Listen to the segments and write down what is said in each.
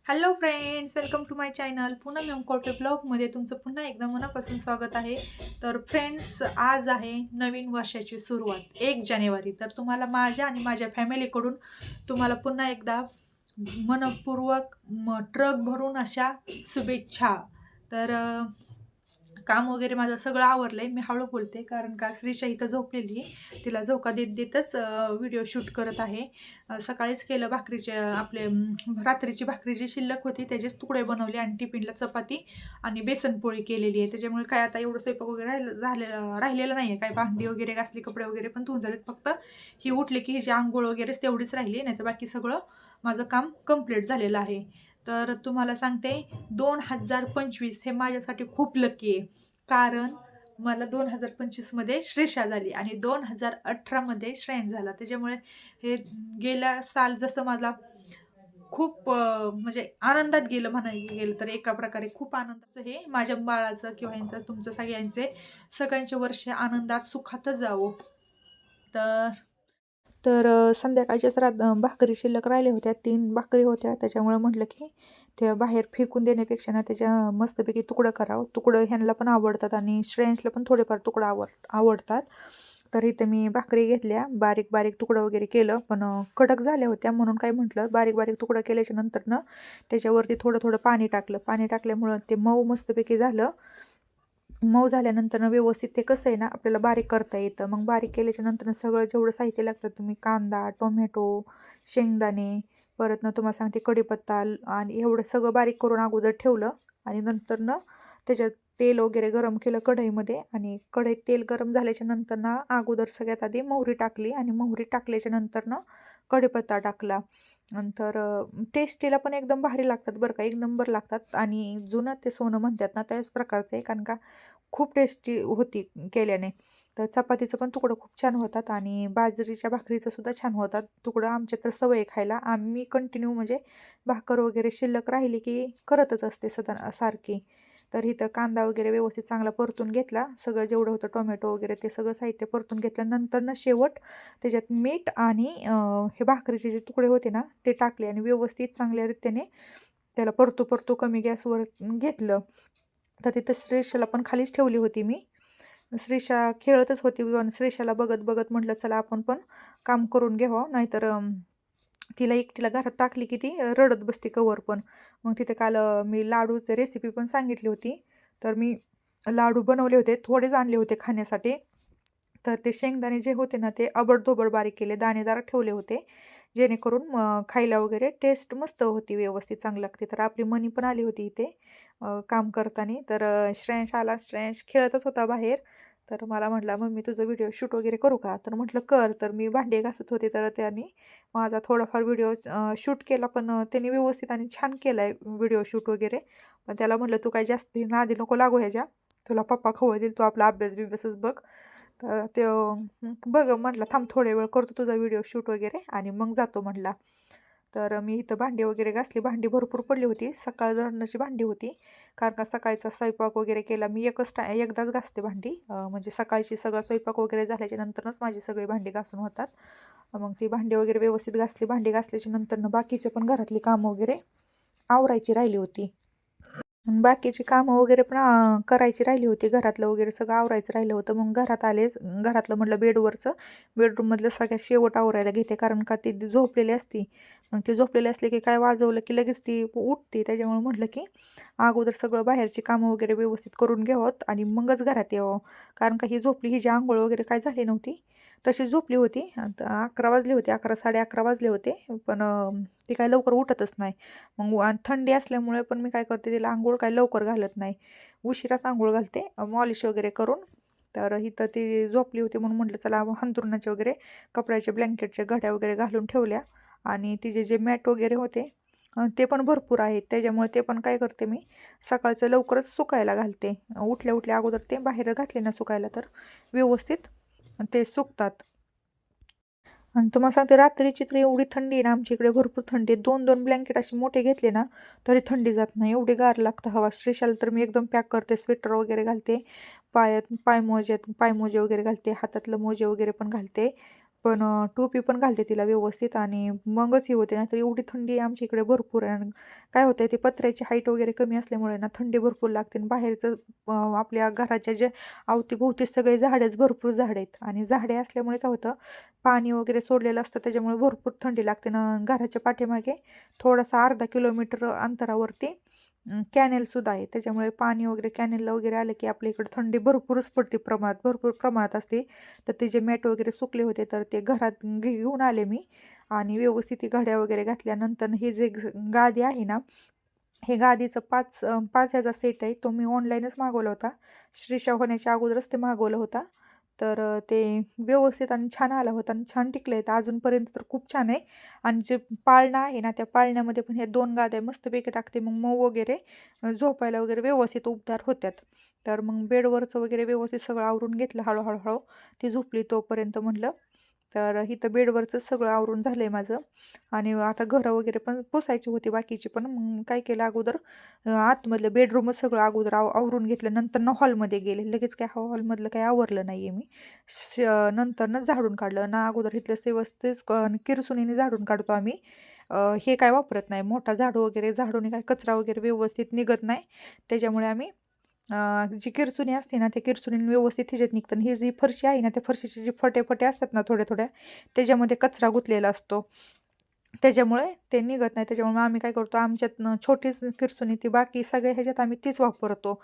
Hello friends, welcome to my channel. Poonam एमकोटे ब्लॉगमध्ये तुमचं पुन्हा एकदा मनापासून स्वागत आहे. तर फ्रेंड्स, आज आहे नवीन वर्षाची सुरुवात 1 जानेवारी. तर तुम्हाला माझ्या आणि माझ्या फॅमिलीकडून तुम्हाला पुन्हा एकदा मनपूर्वक ट्रक भरून अशा शुभेच्छा. तर काम वगैरे माझं सगळं आवरलं आहे. मी हळू बोलते कारण का श्रीशा इथं झोपलेली आहे. तिला झोका देत देतच व्हिडिओ शूट करत आहे. सकाळीच केलं भाकरीचे आपले रात्रीची भाकरी जी शिल्लक होती त्याचेच तुकडे बनवले आणि टिफिनला चपाती आणि बेसनपोळी केलेली आहे. त्याच्यामुळे काय आता एवढं स्वयंपाक वगैरे राहिलेलं नाही आहे. काय भांडी वगैरे घासली, कपडे वगैरे पण धुवून झालेत. फक्त ही उठली की हिची आंघोळ वगैरेच तेवढीच राहिली, नाही तर बाकी सगळं माझं काम कंप्लीट झालेलं आहे. तर तुम्हाला सांगते, 2025 हे माझ्यासाठी खूप लकी आहे. कारण मला 2025मध्ये श्रेषा झाली आणि 2018मध्ये श्रेयन झाला. त्याच्यामुळे हे गेल्या साल जसं मला खूप म्हणजे आनंदात गेलं म्हणायला गेलं तर एका प्रकारे खूप आनंदाचं हे माझ्या बाळाचं किंवा यांचं तुमचं सगळ्यांचे वर्ष आनंदात सुखातच जावो. तर तर संध्याकाळच्याच भाकरी शिल्लक राहिल्या होत्या, 3 भाकरी होत्या. त्याच्यामुळे म्हटलं की त्या बाहेर फेकून देण्यापेक्षा ना त्याच्या मस्तपैकी तुकडं करावं. तुकडं ह्यांना पण आवडतात आणि श्रेयन्सला पण थोडेफार तुकडं आवडतात. तर इथं मी भाकरी घेतल्या, बारीक बारीक तुकडं वगैरे केलं, पण कडक झाल्या होत्या म्हणून काय म्हटलं, बारीक बारीक तुकडं केल्याच्या नंतरनं त्याच्यावरती थोडं थोडं पाणी टाकलं. पाणी टाकल्यामुळं ते मऊ मस्तपैकी झालं. मऊ झाल्यानंतर व्यवस्थित ते कसं आहे ना आपल्याला बारीक करता येतं. मग बारीक केल्याच्या नंतर सगळं जेवढं साहित्य लागतं, तुम्ही कांदा, टोमॅटो, शेंगदाणे, परत ना तुम्हाला सांगते कढीपत्ता आणि एवढं सगळं बारीक करून अगोदर ठेवलं. आणि नंतर ना त्याच्यात तेल वगैरे गरम केलं कढईमध्ये, आणि कढईत तेल गरम झाल्याच्या नंतर ना अगोदर सगळ्यात आधी मोहरी टाकली, आणि मोहरी टाकल्याच्या नंतर ना कढीपत्ता टाकला. नंतर टेस्टीला पण एकदम भारी लागतात बरं का, एक नंबर लागतात. आणि जुनं ते सोनं म्हणतात ना त्याच प्रकारचं आहे, कारण का खूप टेस्टी होती केल्याने. तर चपातीचं पण तुकडं खूप छान होतात आणि बाजरीच्या भाकरीचं सुद्धा छान होतात तुकडं. आमच्या तर सवय खायला, आम्ही कंटिन्यू म्हणजे भाकर वगैरे शिल्लक राहिली की करतच असते सारखी. तर इथं कांदा वगैरे व्यवस्थित चांगला परतून घेतला, सगळं जेवढं होतं टोमॅटो वगैरे ते सगळं साहित्य परतून घेतल्यानंतर ना शेवट त्याच्यात मीठ आणि हे भाकरीचे जे तुकडे होते ना ते टाकले आणि व्यवस्थित चांगल्या रीतीने त्याला परतू कमी गॅसवर घेतलं. तर तिथं श्रेषाला पण खालीच ठेवली होती मी. श्रेषा खेळतच होती आणि श्रेषाला बघत बघत म्हटलं चला आपण पण काम करून घ्यावं, नाहीतर तिला एकटीला घरात टाकली की ती रडत बसते कवर पण. मग तिथे काल मी लाडूची रेसिपी पण सांगितली होती. तर मी लाडू बनवले होते, थोडेच आणले होते खाण्यासाठी. तर ते शेंगदाणे जे होते ना ते अबडधोबड बारीक केले, दाणेदार ठेवले होते, जेणेकरून खायला वगैरे टेस्ट मस्त होती, व्यवस्थित चांगली लागते. तर आपली मनी पण आली होती इथे काम करताना. तर श्रेयांश आला, श्रेयांश खेळतच होता बाहेर. तर मला म्हटला, मम्मी तुझं व्हिडिओ शूट वगैरे करू का? तर म्हटलं कर. तर मी भांडे घासत होते, तर त्याने माझा थोडाफार व्हिडिओ शूट केला, पण त्याने व्यवस्थित आणि छान केला आहे व्हिडिओ शूट वगैरे. पण त्याला म्हटलं तू काय जास्त नादी नको लागू ह्याच्या, तुला पप्पा खवळतील, तू आपला अभ्यासच बघ. तर तो बघ म्हटलं थांब थोडे वेळ करतो तुझा व्हिडिओ शूट वगैरे आणि मग जातो म्हटला. तर मी इथं भांडी वगैरे घासली, भांडी भरपूर पडली होती, सकाळ धरणाची भांडी होती. कारण का सकाळचा स्वयंपाक वगैरे केला मी, एकदाच घासते भांडी. म्हणजे सकाळची सगळा स्वयंपाक वगैरे झाल्याच्या नंतरच माझी सगळी भांडी घासून होतात. मग ती भांडी वगैरे व्यवस्थित घासली. भांडी घासल्याच्या नंतरनं बाकीचे पण घरातली कामं वगैरे आवरायची राहिली होती. आणि बाकीची कामं वगैरे पण करायची राहिली होती, घरातलं वगैरे सगळं आवरायचं राहिलं होतं. मग घरात आले, घरातलं म्हटलं बेडरूममधलं सगळ्यात शेवट आवरायला घेते, कारण का ती झोपलेली असती. मग ती झोपलेली असली की काय वाजवलं की लगेच ती उठते. त्याच्यामुळे म्हटलं की अगोदर सगळं बाहेरची कामं वगैरे व्यवस्थित करून घ्यावं आणि मगच घरात यावं. कारण का ही झोपली, हिची आंघोळ वगैरे काय झाली नव्हती, तशी झोपली होती. आता 11 वाजले होते, 11 साडे 11 वाजले होते, पण ती काय लवकर उठतच नाही. मग आणि थंडी असल्यामुळे पण मी काय करते, तिला आंघोळ काय लवकर घालत नाही, उशिराच आंघोळ घालते मॉलिश वगैरे करून. तर इथं ती झोपली होती म्हणून म्हटलं चला हंतरुणाचे वगैरे कपड्याचे ब्लँकेटच्या घड्या वगैरे घालून ठेवल्या. आणि तिचे जे मॅट वगैरे होते ते पण भरपूर आहेत, त्याच्यामुळे ते पण काय करते मी सकाळचं लवकरच सुकायला घालते. उठल्या उठल्या अगोदर ते बाहेर घातले ना सुकायला तर व्यवस्थित ते सुकतात. आणि तुम्हाला सांगते रात्रीची तर एवढी थंडी आहे ना, आमच्या इकडे भरपूर थंडी आहे. 2-2 ब्लँकेट असे मोठे घेतले ना तरी थंडी जात नाही, एवढी गार लागतं हवा. श्रीशाला तर मी एकदम पॅक करते, स्वेटर वगैरे घालते, पायात पायमोजे वगैरे घालते, हातातलं मोजे वगैरे पण घालते. पण टोपी पण घालते तिला व्यवस्थित आणि मगच हे होते. नाहीतर एवढी थंडी आमच्या इकडे भरपूर आहे. आणि काय होतं ते पत्र्याची हाईट वगैरे कमी असल्यामुळे ना थंडी भरपूर लागते. आणि बाहेरचं आपल्या घराच्या जे अवतीभोवती सगळे झाडेच भरपूर झाडे आहेत. आणि झाडे असल्यामुळे काय होतं पाणी वगैरे सोडलेलं असतं त्याच्यामुळे भरपूर थंडी लागते ना. घराच्या पाठीमागे थोडासा अर्धा किलोमीटर अंतरावरती कॅनेलसुद्धा आहे. त्याच्यामुळे पाणी वगैरे कॅनेलला वगैरे आलं की आपल्या इकडे थंडी भरपूरच पडते, भरपूर प्रमाणात असते. तर ते जे मॅट वगैरे सुकले होते तर ते घरात घेऊन आले मी. आणि व्यवस्थित ती घड्या वगैरे घातल्यानंतर हे जे गादी आहे ना, हे गादीचं 5 ह्याचा सेट आहे. तो मी ऑनलाईनच मागवला होता. श्रीशा होण्याच्या अगोदरच ते मागवलं होता. तर ते व्यवस्थित आणि छान आला होता आणि छान टिकलं आहे. तर अजूनपर्यंत तर खूप छान आहे. आणि जे पाळणा आहे ना, त्या पाळण्यामध्ये पण हे 2 गाद्या मस्तपैकी टाकते. मग मऊ वगैरे झोपायला वगैरे व्यवस्थित उबदार होत्यात. तर मग बेडवरचं वगैरे व्यवस्थित सगळं आवरून घेतलं हळू. ती झोपली तोपर्यंत म्हटलं. तर इथं बेडवरचं सगळं आवरून झालं आहे माझं. आणि आता घरं वगैरे पण पुसायची होती बाकीची पण. मग काय केलं अगोदर आतमधलं बेडरूमच सगळं अगोदर आवरून घेतलं. नंतर हॉलमध्ये गेले. लगेच काय हॉलमधलं काही आवरलं नाही आहे मी. नंतरनं झाडून काढलं ना. अगोदर इथलं व्यवस्थित किरसुनीने झाडून काढतो आम्ही. हे काय वापरत नाही मोठा झाडू वगैरे. झाडूने काय कचरा वगैरे व्यवस्थित निघत नाही. त्याच्यामुळे आम्ही जी किरसुनी असते ना त्या किरसुनीने व्यवस्थित ह्याच्यात निघतं. आणि ही जी फरशी आहे ना त्या फरशीचे जे फटे असतात ना थोड्या त्याच्यामध्ये कचरा गुंतलेला असतो. त्याच्यामुळे ते निघत नाही. त्याच्यामुळे आम्ही काय करतो आमच्यात छोटीच किरसुनी ती बाकी सगळ्या ह्याच्यात आम्ही तीच वापरतो.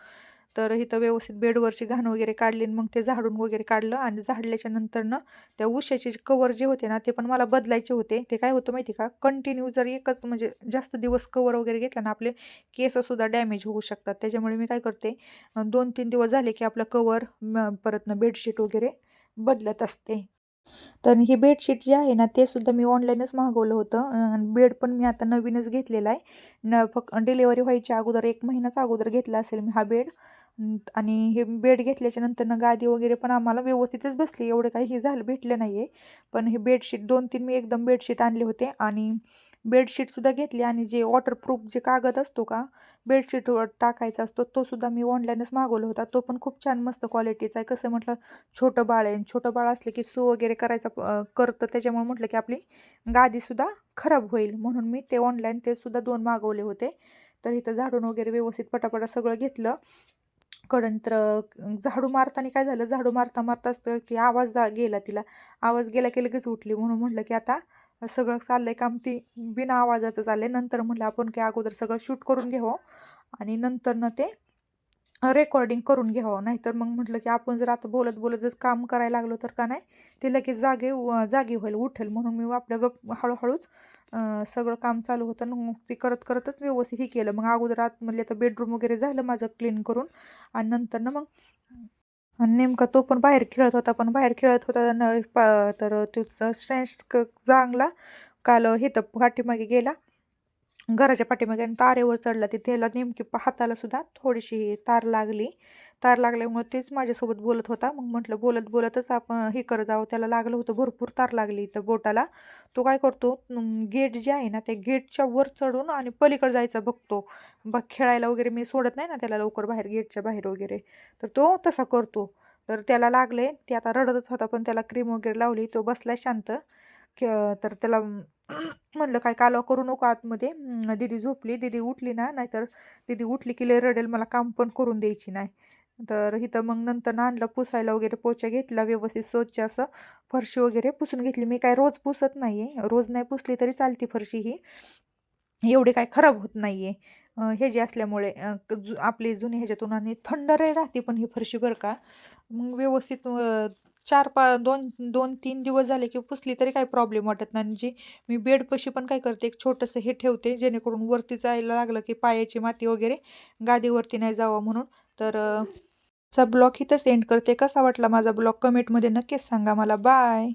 तर इथं व्यवस्थित बेडवरची घाण वगैरे काढली आणि मग ते झाडून वगैरे काढलं. आणि झाडल्याच्या नंतरनं त्या उशाचे कवर जे होते ना ते पण मला बदलायचे होते. ते काय होतं माहिती का, कंटिन्यू जर एकच म्हणजे जास्त दिवस कवर वगैरे घेतला ना आपले केससुद्धा डॅमेज होऊ शकतात. त्याच्यामुळे मी काय करते 2-3 दिवस झाले की आपलं कवर परत बेडशीट वगैरे बदलत असते. तर हे बेडशीट जे आहे ना ते सुद्धा मी ऑनलाईनच मागवलं होतं. आणि बेड पण मी आता नवीनच घेतलेला आहे. डिलेवरी व्हायच्या अगोदर 1 महिनाच अगोदर घेतला असेल मी हा बेड. आणि हे बेड घेतल्याच्या नंतर गादी वगैरे पण आम्हाला व्यवस्थितच बसली. एवढं काही हे झालं भेटलं नाही आहे. पण हे बेडशीट 2-3 मी एकदम बेडशीट आणले होते. आणि बेडशीटसुद्धा घेतली. आणि जे वॉटरप्रूफ जे कागद असतो का बेडशीटवर टाकायचा असतो तो सुद्धा मी ऑनलाईनच मागवला होता. तो पण खूप छान मस्त क्वालिटीचा आहे. कसं म्हटलं छोटं बाळ आहे. छोटं बाळ असले की सू वगैरे करायचा करतं. त्याच्यामुळे म्हटलं की आपली गादीसुद्धा खराब होईल म्हणून मी ते ऑनलाईन ते सुद्धा 2 मागवले होते. तर इथं झाडून वगैरे व्यवस्थित पटापटा सगळं घेतलं. तर झाडू मारताना काय झालं, झाडू मारताच की आवाज गेला तिला. आवाज गेला की लगेच उठली. म्हणून म्हटलं की आता सगळं चाललंय काम ती बिना आवाजाचं चाललंय. नंतर म्हटलं आपण काय अगोदर सगळं शूट करून घ्यावं आणि नंतरनं ते रेकॉर्डिंग करून घ्यावं. नाहीतर मग म्हटलं की आपण जर आता बोलत जर काम करायला लागलो तर का नाही ते लगेच जागी होईल, उठेल. म्हणून मी आपलं हळूहळूच सगळं काम चालू होतं. मग ते करतच व्यवस्थित हे केलं. मग अगोदर आतमधले आता बेडरूम वगैरे झालं माझं क्लीन करून. आणि नंतर ना मग आणि नेमका तो पण बाहेर खेळत होता. पण बाहेर खेळत होता तर तुझा स्ट्रेंथ चांगला काल हे तर पाठीमागे गेला घराच्या पाठीमागे आणि तारेवर चढला. ते त्याला नेमकी हाताला सुद्धा थोडीशी तार लागली. तार लागल्यामुळे तेच माझ्यासोबत बोलत होता. मग म्हटलं बोलतच आपण हे करत जावं. त्याला लागलं होतं भरपूर तार लागली इथं बोटाला. तो काय करतो गेट जे आहे ना त्या गेटच्या वर चढून आणि पलीकडे जायचा बघतो. खेळायला वगैरे मी सोडत नाही ना त्याला लवकर बाहेर गेटच्या बाहेर वगैरे. तर तो तसा करतो. तर त्याला लागले. ते आता रडतच होता पण त्याला क्रीम वगैरे लावली. तो बसलाय शांत. तर त्याला म्हणलं काय कालवा करू नको आतमध्ये. दीदी झोपली. दीदी उठली ना नाहीतर दीदी उठली की लय रडेल, मला काम पण करून द्यायची नाही. तर इथं मग नंतर आणलं पुसायला वगैरे. पोछा घेतला व्यवस्थित स्वच्छ असं. फरशी वगैरे पुसून घेतली. मी काय रोज पुसत नाही आहे. रोज नाही पुसली तरी चालती फरशी ही. एवढी काय खराब होत नाही आहे. हे जे असल्यामुळे आपली जुनी ह्याच्यातून आणि थंडही राहते पण ही फरशी बरं का. मग व्यवस्थित 2-3 दिवस झाले की पुसली तरी काही प्रॉब्लेम वाटत नाही. आणि जी मी बेडपाशी पण काय करते एक छोटंसं हे ठेवते जेणेकरून वरती जायला लागलं की पायाची माती वगैरे गादीवरती नाही जावं म्हणून. तर चा ब्लॉग इथंच एंड करते. कसा वाटला माझा ब्लॉग कमेंटमध्ये नक्कीच सांगा मला. बाय.